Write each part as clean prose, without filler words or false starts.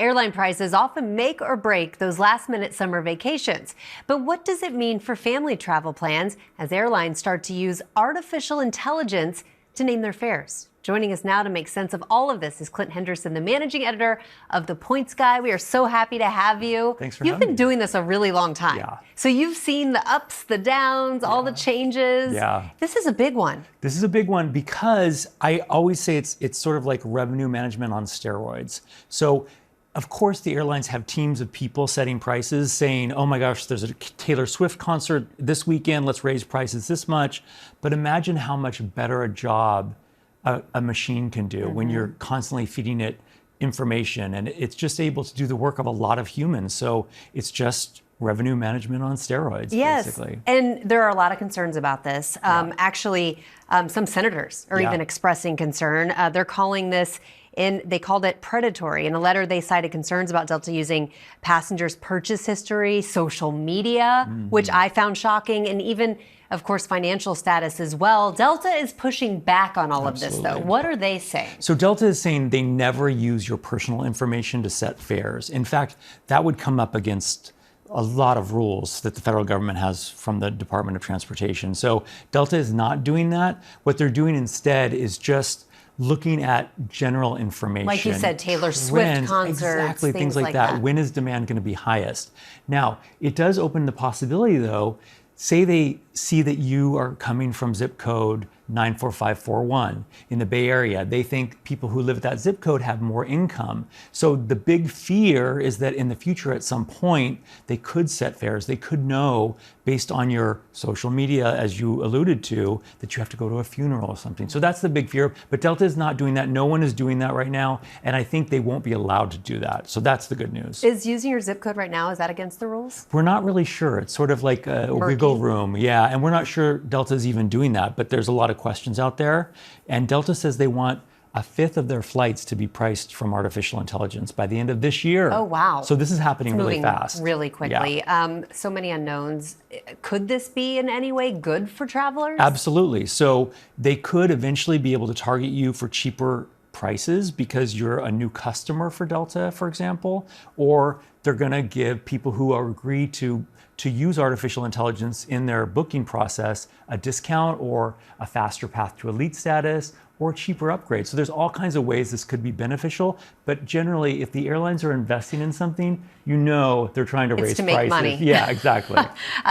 Airline prices often make or break those last-minute summer vacations. But what does it mean for family travel plans as airlines start to use artificial intelligence to name their fares? Joining us now to make sense of all of this is Clint Henderson, the managing editor of The Points Guy. We are so happy to have you. Thanks for having me. You've been doing this a really long time. Yeah. So you've seen the ups, the downs, all the changes. Yeah. This is a big one. This is a big one because I always say it's sort of like revenue management on steroids. So of course the airlines have teams of people setting prices saying, oh my gosh, there's a Taylor Swift concert this weekend, let's raise prices this much. But imagine how much better a job a machine can do when you're constantly feeding it information, and it's just able to do the work of a lot of humans. So it's just revenue management on steroids, basically. And there are a lot of concerns about this. Actually, some senators are even expressing concern. They're calling this, they called it predatory. In a letter, they cited concerns about Delta using passengers' purchase history, social media, which I found shocking, and even, of course, financial status as well. Delta is pushing back on all of this, though. What are they saying? So Delta is saying they never use your personal information to set fares. In fact, that would come up against a lot of rules that the federal government has from the Department of Transportation. So Delta is not doing that. What they're doing instead is just looking at general information. Like you said, Taylor Swift concerts, exactly, things like that. When is demand going to be highest? Now, it does open the possibility, though, say they see that you are coming from zip code 94541 in the Bay Area. They think people who live at that zip code have more income. So the big fear is that in the future, at some point, they could set fares. They could know, based on your social media, as you alluded to, that you have to go to a funeral or something. So that's the big fear. But Delta is not doing that. No one is doing that right now. And I think they won't be allowed to do that. So that's the good news. Is using your zip code right now, is that against the rules? We're not really sure. It's sort of like a wiggle room. Yeah, and we're not sure Delta's even doing that, but there's a lot of questions out there. And Delta says they want a fifth of their flights to be priced from artificial intelligence by the end of this year. Oh, wow. So this is happening really fast. Really quickly. Yeah. So many unknowns. Could this be in any way good for travelers? Absolutely. So they could eventually be able to target you for cheaper prices because you're a new customer for Delta, for example, or they're going to give people who agree to use artificial intelligence in their booking process a discount or a faster path to elite status or cheaper upgrades. So there's all kinds of ways this could be beneficial, but generally if the airlines are investing in something, you know they're trying to raise to make prices. Money. Yeah, exactly.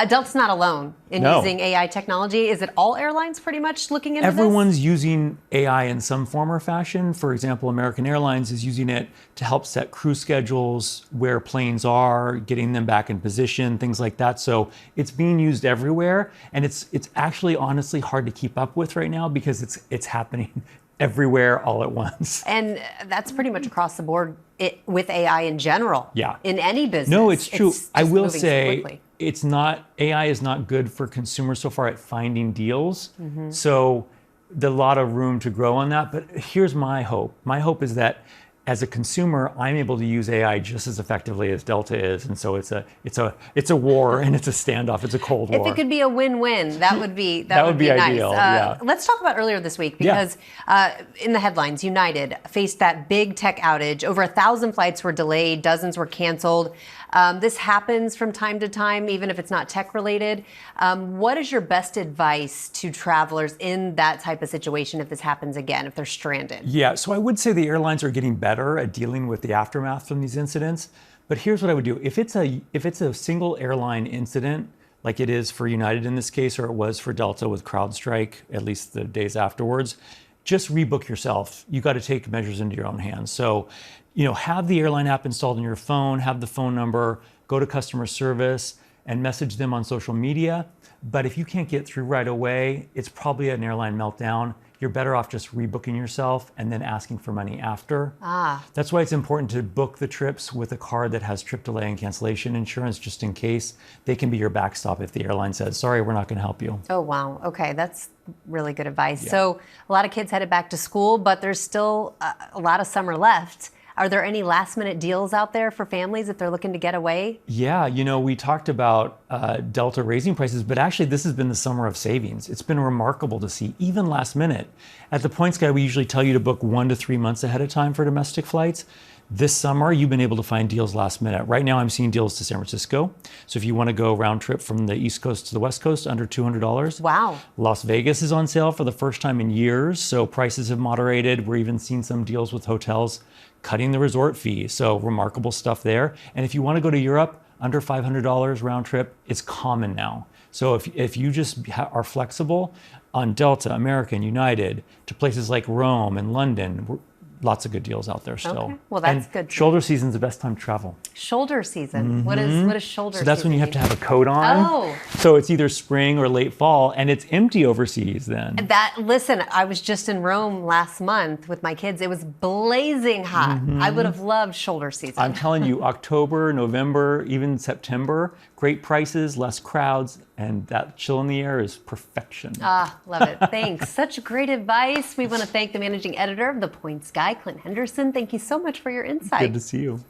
Delta's not alone in using AI technology. Is it all airlines pretty much looking into Everyone's using AI in some form or fashion. For example, American Airlines is using it to help set crew schedules, where planes are, getting them back in position, things like that. So it's being used everywhere, and it's actually honestly hard to keep up with right now because it's happening everywhere all at once. And that's pretty much across the board with AI in general. Yeah. In any business. No, it's true. I will say AI is not good for consumers so far at finding deals. So there's a lot of room to grow on that. But here's my hope. My hope is that as a consumer, I'm able to use AI just as effectively as Delta is, and so it's a war and it's a standoff. It's a cold war. If it could be a win-win, that would be ideal. Nice. Let's talk about earlier this week because in the headlines, United faced that big tech outage. Over 1,000 flights were delayed, dozens were canceled. This happens from time to time, even if it's not tech related. What is your best advice to travelers in that type of situation if this happens again, if they're stranded? Yeah, so I would say the airlines are getting better at dealing with the aftermath from these incidents. But here's what I would do. If it's a single airline incident, like it is for United in this case, or it was for Delta with CrowdStrike, at least the days afterwards, just rebook yourself. You got to take measures into your own hands. So, have the airline app installed on your phone, have the phone number, go to customer service and message them on social media. But if you can't get through right away, it's probably an airline meltdown. You're better off just rebooking yourself and then asking for money after. That's why it's important to book the trips with a card that has trip delay and cancellation insurance, just in case. They can be your backstop if the airline says, sorry, we're not going to help you. Oh, wow. Okay, that's really good advice. Yeah. So a lot of kids headed back to school, but there's still a lot of summer left. Are there any last minute deals out there for families if they're looking to get away? Yeah, we talked about Delta raising prices, but actually this has been the summer of savings. It's been remarkable to see, even last minute. At the Points Guy, we usually tell you to book 1 to 3 months ahead of time for domestic flights. This summer, you've been able to find deals last minute. Right now, I'm seeing deals to San Francisco. So if you want to go round trip from the East Coast to the West Coast, under $200. Wow. Las Vegas is on sale for the first time in years. So prices have moderated. We're even seeing some deals with hotels cutting the resort fee. So remarkable stuff there. And if you want to go to Europe, under $500 round trip, it's common now. So if you just are flexible on Delta, American, United, to places like Rome and London, lots of good deals out there still. Okay. Well, that's and good. Shoulder season's the best time to travel. Shoulder season. What is shoulder season? So that's when you have to have a coat on. Oh. So it's either spring or late fall, and it's empty overseas then. Listen, I was just in Rome last month with my kids. It was blazing hot. I would have loved shoulder season. I'm telling you, October, November, even September, great prices, less crowds, and that chill in the air is perfection. Love it. Thanks. Such great advice. We want to thank the managing editor of The Points Guy, Clint Henderson. Thank you so much for your insight. Good to see you.